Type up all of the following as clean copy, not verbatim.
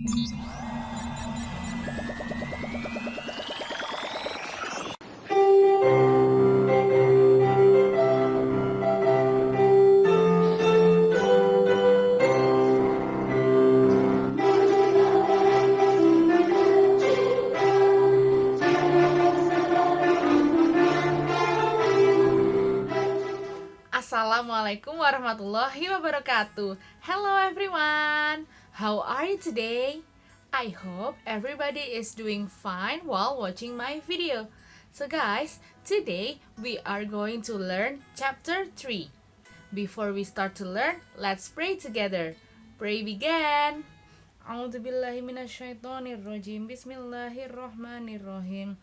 Assalamualaikum warahmatullahi wabarakatuh. Hello everyone. How are you today? I hope everybody is doing fine while watching my video. So guys, today we are going to learn chapter 3. Before we start to learn, let's pray together. Pray begin. A'udzubillahi minasyaitonirrajim. Bismillahirrahmanirrahim.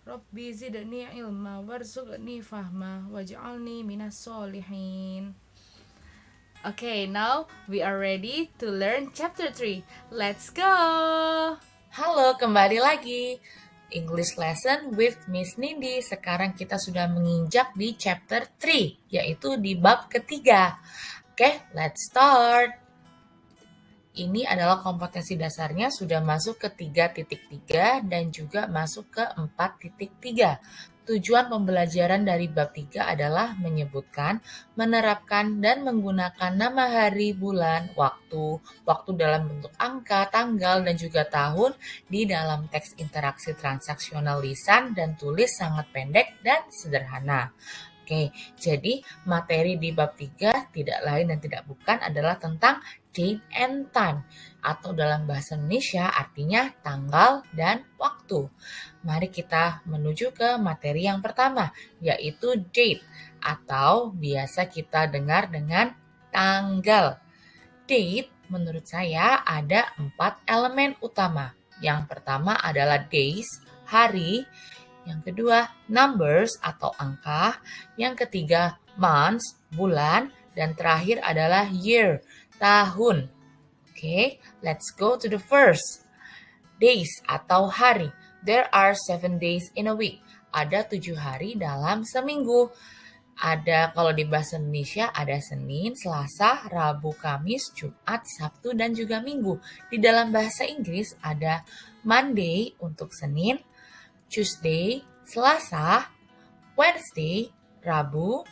Rabbi zidni ilma warzuqni fahma waj'alni minas solihin. Okay, now we are ready to learn chapter 3. Let's go! Halo, kembali lagi. English lesson with Miss Nindi. Sekarang kita sudah menginjak di chapter 3, yaitu di bab ketiga. Oke, let's start. Ini adalah kompetensi dasarnya sudah masuk ke 3.3 dan juga masuk ke 4.3. Tujuan pembelajaran dari bab 3 adalah menyebutkan, menerapkan, dan menggunakan nama hari, bulan, waktu dalam bentuk angka, tanggal, dan juga tahun di dalam teks interaksi transaksional lisan dan tulis sangat pendek dan sederhana. Oke, jadi materi di bab 3 tidak lain dan tidak bukan adalah tentang date and time, atau dalam bahasa Indonesia artinya tanggal dan waktu. Mari kita menuju ke materi yang pertama, yaitu date, atau biasa kita dengar dengan tanggal. Date menurut saya ada 4 elemen utama. Yang pertama adalah days, hari. Yang kedua, numbers atau angka. Yang ketiga, months, bulan. Dan terakhir adalah year, tahun. Okay, let's go to the first. Days atau hari. There are 7 days in a week. Ada 7 hari dalam seminggu. Ada, kalau di bahasa Indonesia, ada Senin, Selasa, Rabu, Kamis, Jumat, Sabtu, dan juga Minggu. Di dalam bahasa Inggris ada Monday untuk Senin, Tuesday, Selasa, Wednesday, Rabu,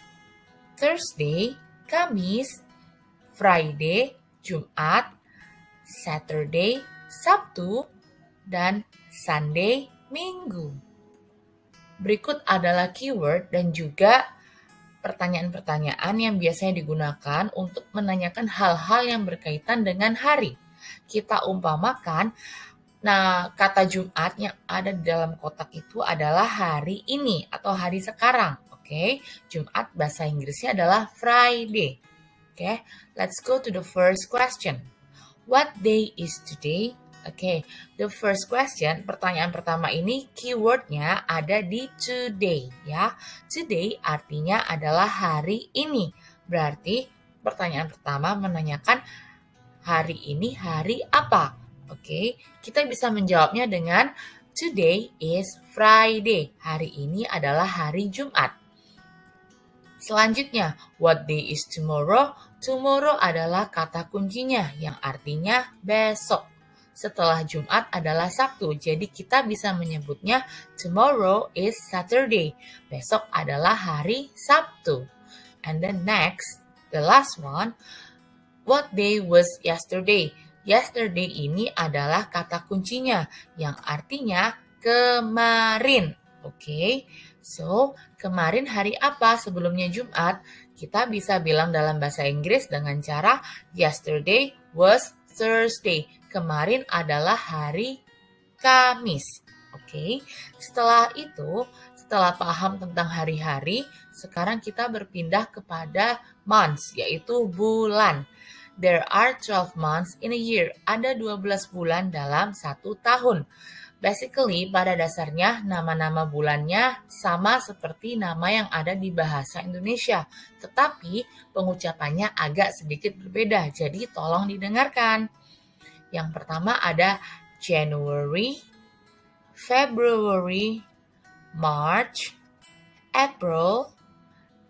Thursday, Kamis, Friday, Jumat, Saturday, Sabtu, dan Sunday, Minggu. Berikut adalah keyword dan juga pertanyaan-pertanyaan yang biasanya digunakan untuk menanyakan hal-hal yang berkaitan dengan hari. Kita umpamakan, nah kata Jumat yang ada di dalam kotak itu adalah hari ini atau hari sekarang. Oke, Jumat bahasa Inggrisnya adalah Friday. Okay, let's go to the first question. What day is today? Okay, the first question, pertanyaan pertama ini keywordnya ada di today ya. Today artinya adalah hari ini. Berarti pertanyaan pertama menanyakan hari ini hari apa? Okay, kita bisa menjawabnya dengan today is Friday. Hari ini adalah hari Jumat. Selanjutnya, what day is tomorrow? Tomorrow adalah kata kuncinya yang artinya besok. Setelah Jumat adalah Sabtu, jadi kita bisa menyebutnya tomorrow is Saturday. Besok adalah hari Sabtu. And then next, the last one, what day was yesterday? Yesterday ini adalah kata kuncinya yang artinya kemarin. Oke, so kemarin hari apa sebelumnya Jumat? Kita bisa bilang dalam bahasa Inggris dengan cara yesterday was Thursday. Kemarin adalah hari Kamis. Oke, setelah itu, setelah paham tentang hari-hari, sekarang kita berpindah kepada months, yaitu bulan. There are 12 months in a year. Ada 12 bulan dalam satu tahun. Basically, pada dasarnya nama-nama bulannya sama seperti nama yang ada di bahasa Indonesia. Tetapi pengucapannya agak sedikit berbeda, jadi tolong didengarkan. Yang pertama ada January, February, March, April,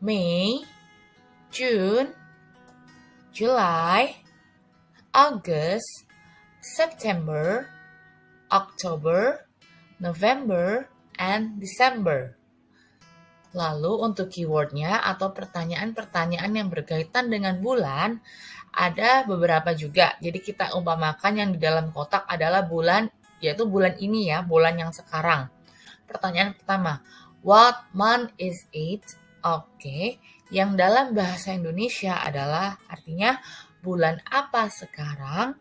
May, June, July, August, September, October, November, and December. Lalu untuk keywordnya atau pertanyaan-pertanyaan yang berkaitan dengan bulan, ada beberapa juga. Jadi kita umpamakan yang di dalam kotak adalah bulan, yaitu bulan ini ya, bulan yang sekarang. Pertanyaan pertama, what month is it? Oke, yang dalam bahasa Indonesia adalah artinya bulan apa sekarang?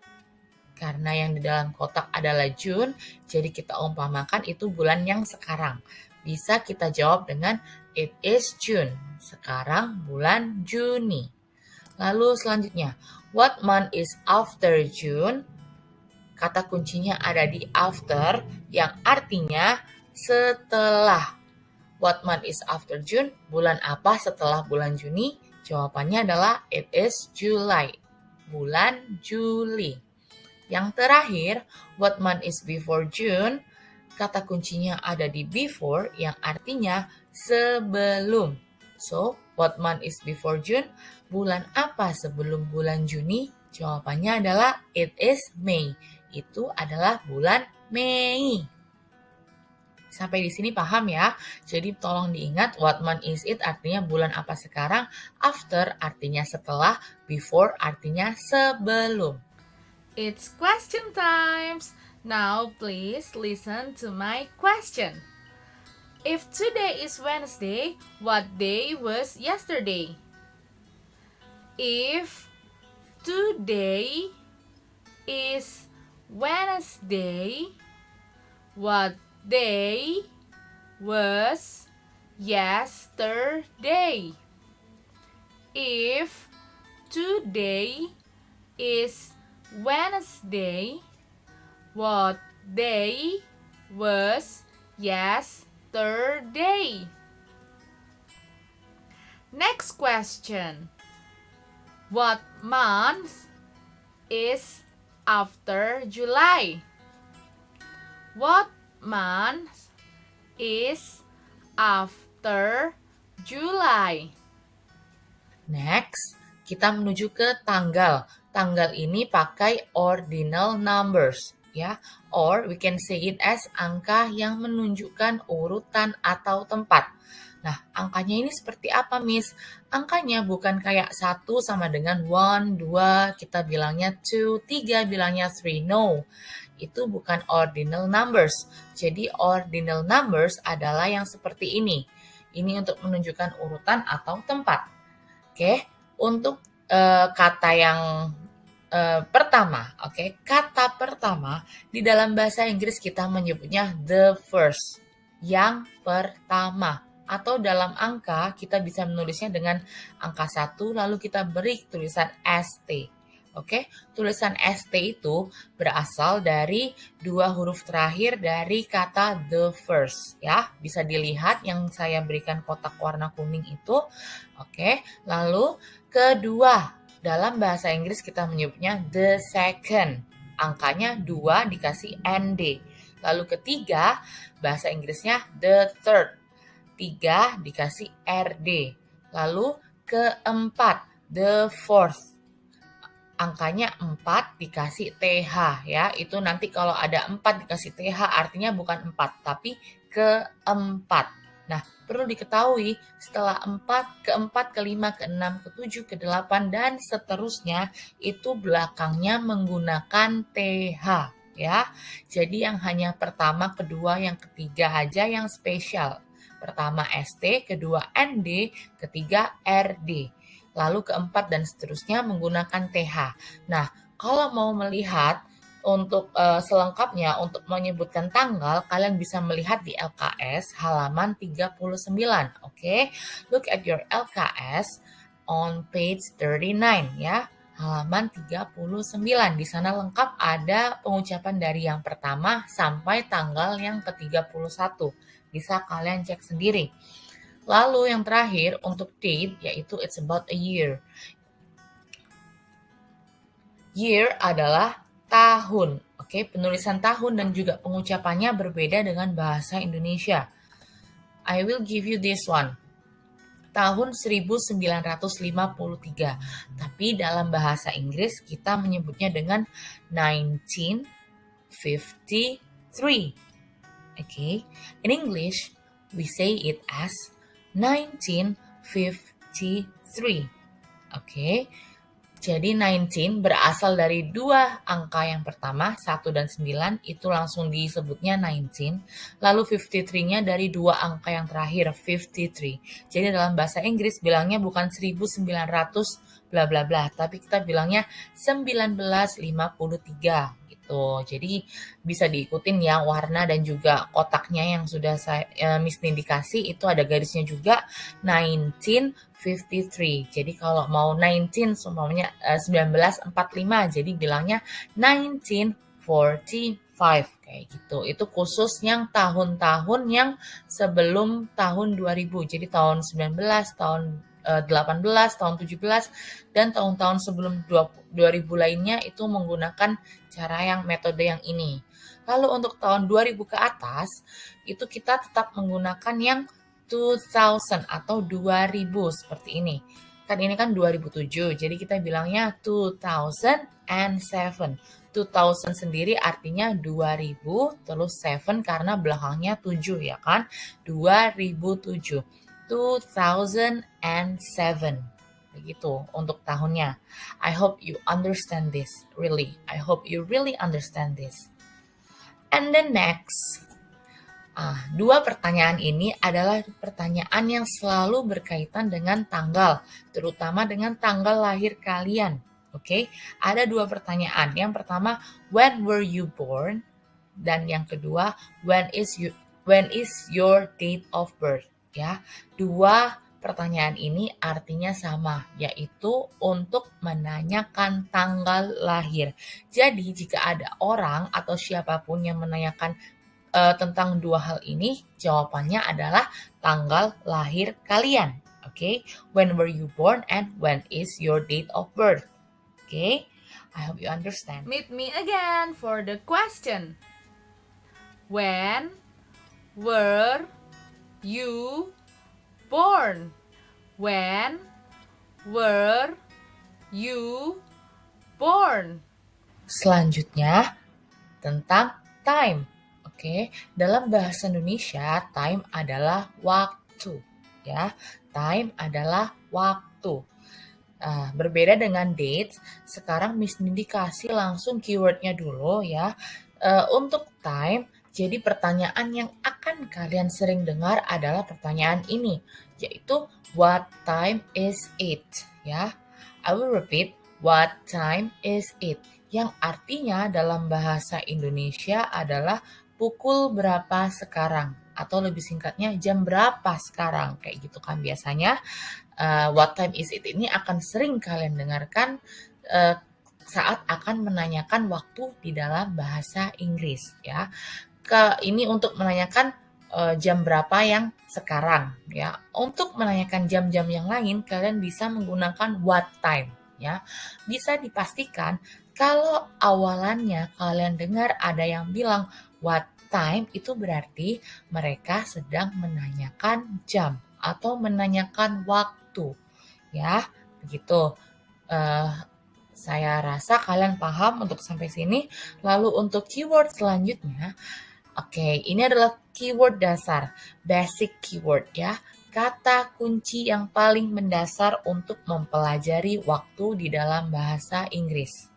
Karena yang di dalam kotak adalah June, jadi kita umpamakan itu bulan yang sekarang. Bisa kita jawab dengan it is June. Sekarang bulan Juni. Lalu selanjutnya, what month is after June? Kata kuncinya ada di after yang artinya setelah. What month is after June? Bulan apa setelah bulan Juni? Jawabannya adalah it is July. Bulan Juli. Yang terakhir, what month is before June? Kata kuncinya ada di before yang artinya sebelum. So, what month is before June? Bulan apa sebelum bulan Juni? Jawabannya adalah it is May. Itu adalah bulan Mei. Sampai di sini paham ya? Jadi tolong diingat what month is it artinya bulan apa sekarang, after artinya setelah, before artinya sebelum. It's question times. Now please listen to my question. If today is Wednesday, what day was yesterday? If today is Wednesday, what day was yesterday? If today is Wednesday, what day was yesterday? Next question. What month is after July? What month is after July? Next, kita menuju ke tanggal. Tanggal ini pakai ordinal numbers, ya. Or we can say it as angka yang menunjukkan urutan atau tempat. Nah, angkanya ini seperti apa, Miss? Angkanya bukan kayak 1 sama dengan 1, 2, kita bilangnya 2, 3 bilangnya 3. No, itu bukan ordinal numbers. Jadi ordinal numbers adalah yang seperti ini. Ini untuk menunjukkan urutan atau tempat. Oke, untuk kata yang pertama, oke, kata pertama di dalam bahasa Inggris kita menyebutnya the first, yang pertama. Atau dalam angka kita bisa menulisnya dengan angka 1 lalu kita beri tulisan ST. Oke, tulisan ST itu berasal dari dua huruf terakhir dari kata the first, ya. Bisa dilihat yang saya berikan kotak warna kuning itu. Oke, lalu kedua, dalam bahasa Inggris kita menyebutnya the second. Angkanya 2 dikasih ND. Lalu ketiga, bahasa Inggrisnya the third. 3 dikasih RD. Lalu keempat, the fourth. Angkanya 4 dikasih TH ya. Itu nanti kalau ada 4 dikasih TH artinya bukan 4 tapi keempat. Nah, perlu diketahui setelah 4, keempat, kelima, keenam, ketujuh, kedelapan dan seterusnya itu belakangnya menggunakan TH ya. Jadi yang hanya pertama, kedua, yang ketiga aja yang spesial. Pertama ST, kedua ND, ketiga RD. Lalu keempat dan seterusnya menggunakan TH. Nah, kalau mau melihat untuk selengkapnya, untuk menyebutkan tanggal, kalian bisa melihat di LKS halaman 39. Oke, look at your LKS on page 39 ya. Halaman 39. Di sana lengkap ada pengucapan dari yang pertama sampai tanggal yang ke-31. Bisa kalian cek sendiri. Lalu yang terakhir untuk date yaitu it's about a year. Year adalah tahun. Oke, penulisan tahun dan juga pengucapannya berbeda dengan bahasa Indonesia. I will give you this one. tahun 1953. Tapi dalam bahasa Inggris kita menyebutnya dengan 1953. Okay, in English we say it as 1953. Okay, jadi 19 berasal dari dua angka yang pertama, 1 dan 9, itu langsung disebutnya 19. Lalu 53-nya dari dua angka yang terakhir, 53. Jadi dalam bahasa Inggris bilangnya bukan 1900 bla bla bla, tapi kita bilangnya 1953 gitu. Jadi bisa diikutin ya warna dan juga kotaknya yang sudah saya Miss Nindi kasih, itu ada garisnya juga 1953. Jadi kalau mau 19 semuanya 1945, jadi bilangnya 1945 kayak gitu. Itu khusus yang tahun-tahun yang sebelum tahun 2000. Jadi tahun 19, tahun 18, tahun 17, dan tahun-tahun sebelum 2000 lainnya itu menggunakan cara yang metode yang ini. Lalu untuk tahun 2000 ke atas, itu kita tetap menggunakan yang 2000 atau 2000 seperti ini. Kan ini kan 2007, jadi kita bilangnya 2007. 2000 sendiri artinya 2000, terus 7 karena belakangnya 7 ya kan? 2007. 2007. Begitu untuk tahunnya. I hope you understand this, really. I hope you really understand this. And then next, dua pertanyaan ini adalah pertanyaan yang selalu berkaitan dengan tanggal, terutama dengan tanggal lahir kalian. Oke, ada dua pertanyaan. Yang pertama, when were you born? Dan yang kedua, when is your date of birth? Ya, dua pertanyaan ini artinya sama, yaitu untuk menanyakan tanggal lahir. Jadi jika ada orang atau siapapun yang menanyakan tentang dua hal ini, jawabannya adalah tanggal lahir kalian. Okay, when were you born and when is your date of birth? Okay, I hope you understand. Meet me again for the question. When were you born? When were you born? Selanjutnya tentang time. Oke, dalam bahasa Indonesia time adalah waktu, ya. Time adalah waktu. Berbeda dengan dates, sekarang Miss Nindi kasih langsung keywordnya dulu ya. Untuk time, jadi pertanyaan yang akan kalian sering dengar adalah pertanyaan ini, yaitu what time is it? Ya, I will repeat, what time is it? Yang artinya dalam bahasa Indonesia adalah pukul berapa sekarang, atau lebih singkatnya jam berapa sekarang, kayak gitu kan biasanya. What time is it ini akan sering kalian dengarkan saat akan menanyakan waktu di dalam bahasa Inggris ya. Ini untuk menanyakan jam berapa yang sekarang ya. Untuk menanyakan jam-jam yang lain kalian bisa menggunakan what time ya. Bisa dipastikan kalau awalannya kalian dengar ada yang bilang what time, itu berarti mereka sedang menanyakan jam atau menanyakan waktu ya. Begitu. Saya rasa kalian paham untuk sampai sini. Lalu untuk keyword selanjutnya, oke, ini adalah keyword dasar, basic keyword ya. Kata kunci yang paling mendasar untuk mempelajari waktu di dalam bahasa Inggris.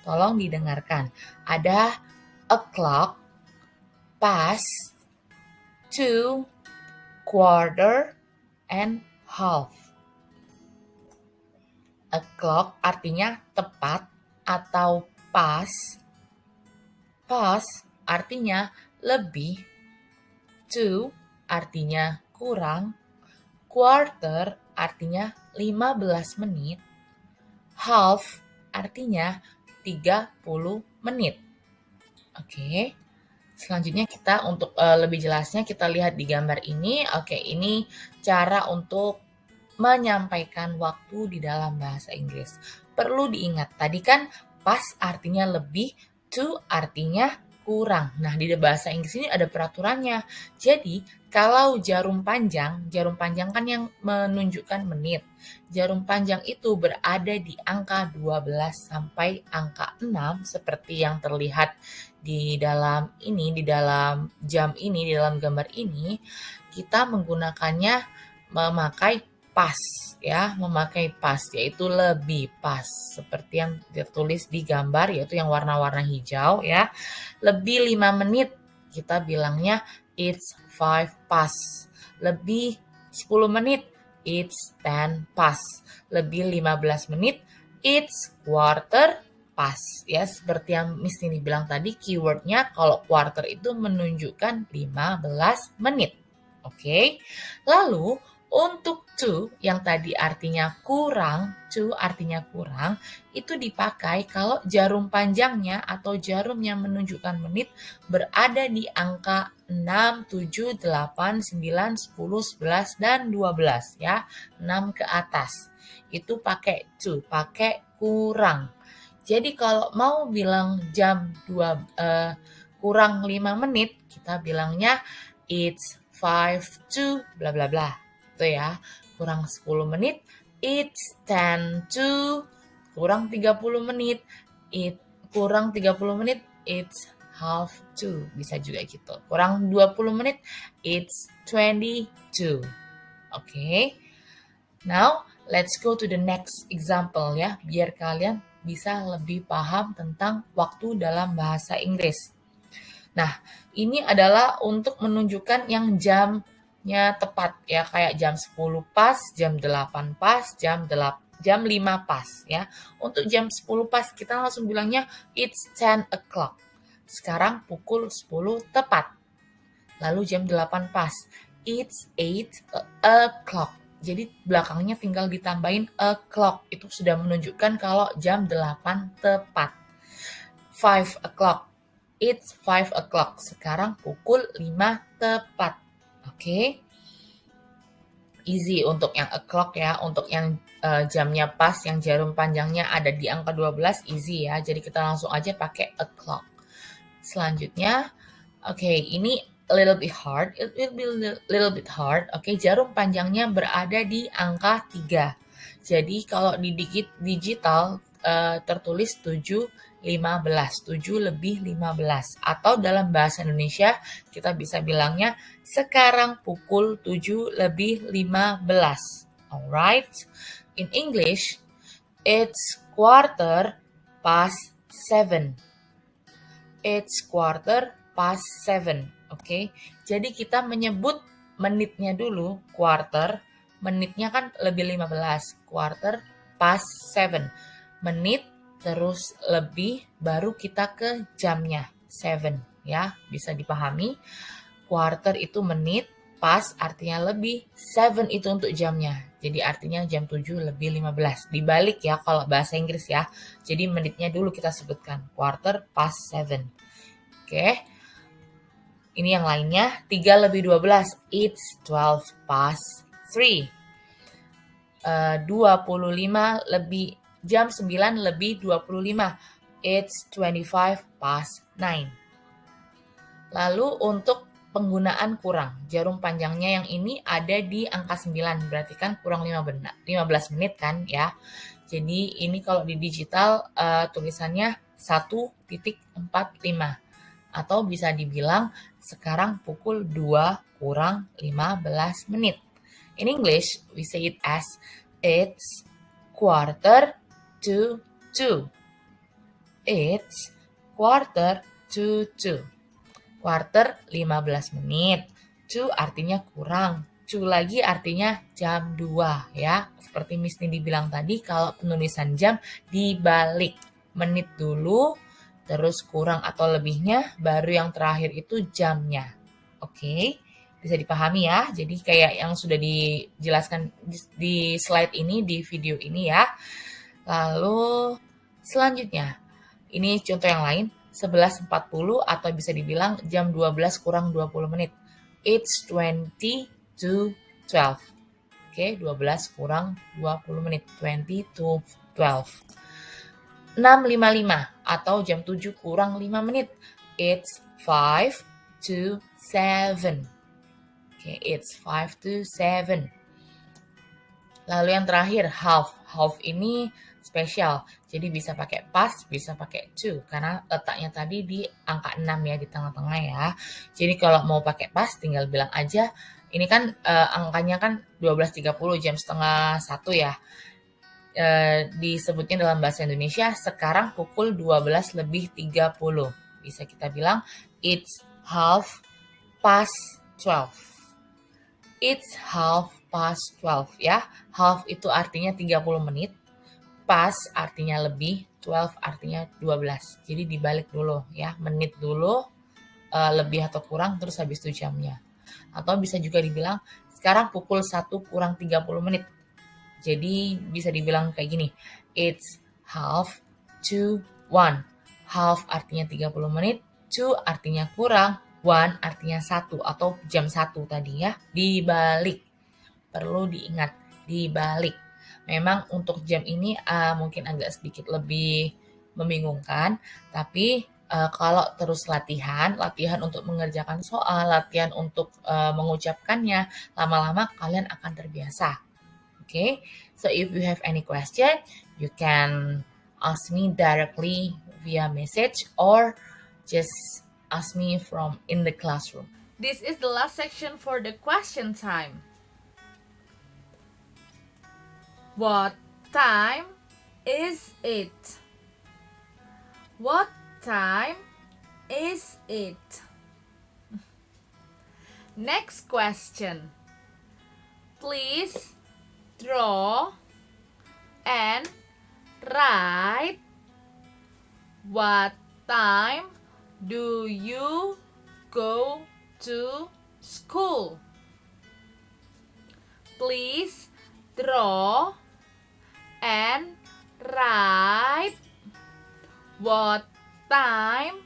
Tolong didengarkan. Ada o'clock, past, to, quarter, and half. O'clock artinya tepat atau pas. Pas artinya lebih. To artinya kurang. Quarter artinya 15 menit. Half artinya 30 menit. Oke. Selanjutnya kita untuk lebih jelasnya kita lihat di gambar ini. Oke, ini cara untuk menyampaikan waktu di dalam bahasa Inggris. Perlu diingat, tadi kan pas artinya lebih, to artinya kurang. Nah, di bahasa Inggris ini ada peraturannya. Jadi, kalau jarum panjang kan yang menunjukkan menit. Jarum panjang itu berada di angka 12 sampai angka 6 seperti yang terlihat di dalam jam ini, di dalam gambar ini, kita menggunakannya memakai pas ya, memakai pas yaitu lebih pas seperti yang tertulis di gambar yaitu yang warna-warna hijau ya. Lebih 5 menit kita bilangnya it's 5 past. Lebih 10 menit it's 10 past. Lebih 15 menit it's quarter past ya, seperti yang Miss Nini bilang tadi, keywordnya kalau quarter itu menunjukkan 15 menit. Oke. Lalu untuk to yang tadi artinya kurang, itu dipakai kalau jarum panjangnya atau jarum yang menunjukkan menit berada di angka 6, 7, 8, 9, 10, 11, dan 12 ya. 6 ke atas. Itu pakai to, pakai kurang. Jadi kalau mau bilang jam 2 kurang 5 menit, kita bilangnya it's 5 to bla bla bla. Itu ya. Kurang 10 menit, it's 10 to. Kurang 30 menit, kurang 30 menit, it's half to. Bisa juga gitu. Kurang 20 menit, it's 22. Oke. Now, let's go to the next example ya, biar kalian bisa lebih paham tentang waktu dalam bahasa Inggris. Nah, ini adalah untuk menunjukkan yang jamnya tepat ya, kayak jam 10 pas, jam 8 pas, jam 5 pas ya. Untuk jam 10 pas kita langsung bilangnya it's 10 o'clock. Sekarang pukul 10 tepat. Lalu jam 8 pas, it's 8 o'clock. Jadi belakangnya tinggal ditambahin o'clock. Itu sudah menunjukkan kalau jam 8 tepat. 5 o'clock. It's 5 o'clock. Sekarang pukul 5 tepat. Oke. Easy untuk yang o'clock ya. Untuk yang jamnya pas, yang jarum panjangnya ada di angka 12, easy ya. Jadi kita langsung aja pakai o'clock. Selanjutnya, oke, ini a little bit hard. It will be a little bit hard. Oke, jarum panjangnya berada di angka 3. Jadi kalau di digital tertulis 7 lebih 15. Atau dalam bahasa Indonesia kita bisa bilangnya sekarang pukul 7 lebih 15. Alright. In English, it's quarter past 7. It's quarter past 7. Oke. Jadi kita menyebut menitnya dulu, quarter. Menitnya kan lebih 15. Quarter past 7. Menit terus lebih, baru kita ke jamnya, 7 ya, bisa dipahami. Quarter itu menit, past artinya lebih, 7 itu untuk jamnya. Jadi artinya jam 7 lebih 15. Dibalik ya kalau bahasa Inggris ya. Jadi menitnya dulu kita sebutkan, quarter past 7. Oke. Ini yang lainnya, 3 lebih 12, it's 12 past 3. 25 lebih jam 9 lebih 25. It's 25 past 9. Lalu untuk penggunaan kurang. Jarum panjangnya yang ini ada di angka 9. Berarti kan kurang 15 menit kan ya. Jadi ini kalau di digital tulisannya 1.45. Atau bisa dibilang sekarang pukul 2 kurang 15 menit. In English, we say it as it's quarter to 2. It's quarter to 2. Quarter 15 menit. 2 artinya kurang. 2 lagi artinya jam 2 ya. Seperti Miss Nindi bilang tadi, kalau penulisan jam dibalik. Menit dulu, terus kurang atau lebihnya, baru yang terakhir itu jamnya. Oke, bisa dipahami ya. Jadi kayak yang sudah dijelaskan di slide ini, di video ini ya. Lalu selanjutnya, ini contoh yang lain, 11.40 atau bisa dibilang jam 12 kurang 20 menit. It's 20 to 12. Oke, 12 kurang 20 menit. 20 to 12. 6.55 atau jam 7 kurang 5 menit. It's 5 to 7. Okay, it's 5 to 7. Lalu yang terakhir, half. Half ini spesial. Jadi bisa pakai past, bisa pakai to. Karena letaknya tadi di angka 6 ya, di tengah-tengah ya. Jadi kalau mau pakai past, tinggal bilang aja. Ini kan angkanya kan 12.30, jam setengah 1 ya. Disebutnya dalam bahasa Indonesia, sekarang pukul 12:30. Bisa kita bilang, it's half past 12. It's half past 12 ya. Half itu artinya 30 menit. Past artinya lebih, 12 artinya 12. Jadi dibalik dulu ya, menit dulu, lebih atau kurang, terus habis itu jamnya. Atau bisa juga dibilang, sekarang pukul 1 kurang 30 menit. Jadi bisa dibilang kayak gini, it's half to 1. Half artinya 30 menit, to artinya kurang, 1 artinya 1 atau jam 1 tadi ya. Dibalik. Perlu diingat, dibalik. Memang untuk jam ini mungkin agak sedikit lebih membingungkan, tapi kalau terus latihan untuk mengerjakan soal, latihan untuk mengucapkannya, lama-lama kalian akan terbiasa. Okay, so if you have any question, you can ask me directly via message or just ask me from in the classroom. This is the last section for the question time. What time is it? What time is it? Next question. Please draw and write. What time do you go to school? Please draw and write. What time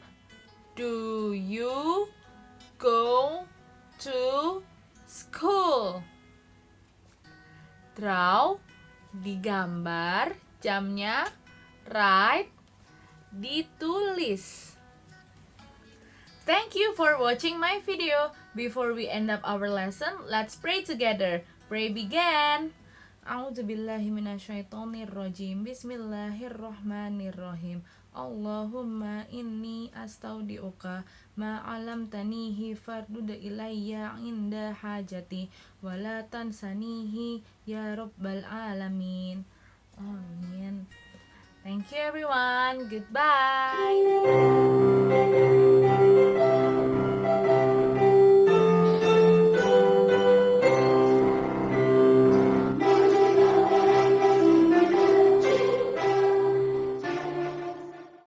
do you go to school? Draw, digambar, jamnya, write, ditulis. Thank you for watching my video. Before we end up our lesson, let's pray together. Pray begin. A'udzubillahi minasyaitonirrajim. Bismillahirrahmanirrahim. Allahumma inni astaudiuka ma 'allamtanihi fardud ilayya 'inda hajati wa la tansanihi ya rabbal alamin. Amin. Thank you everyone. Goodbye.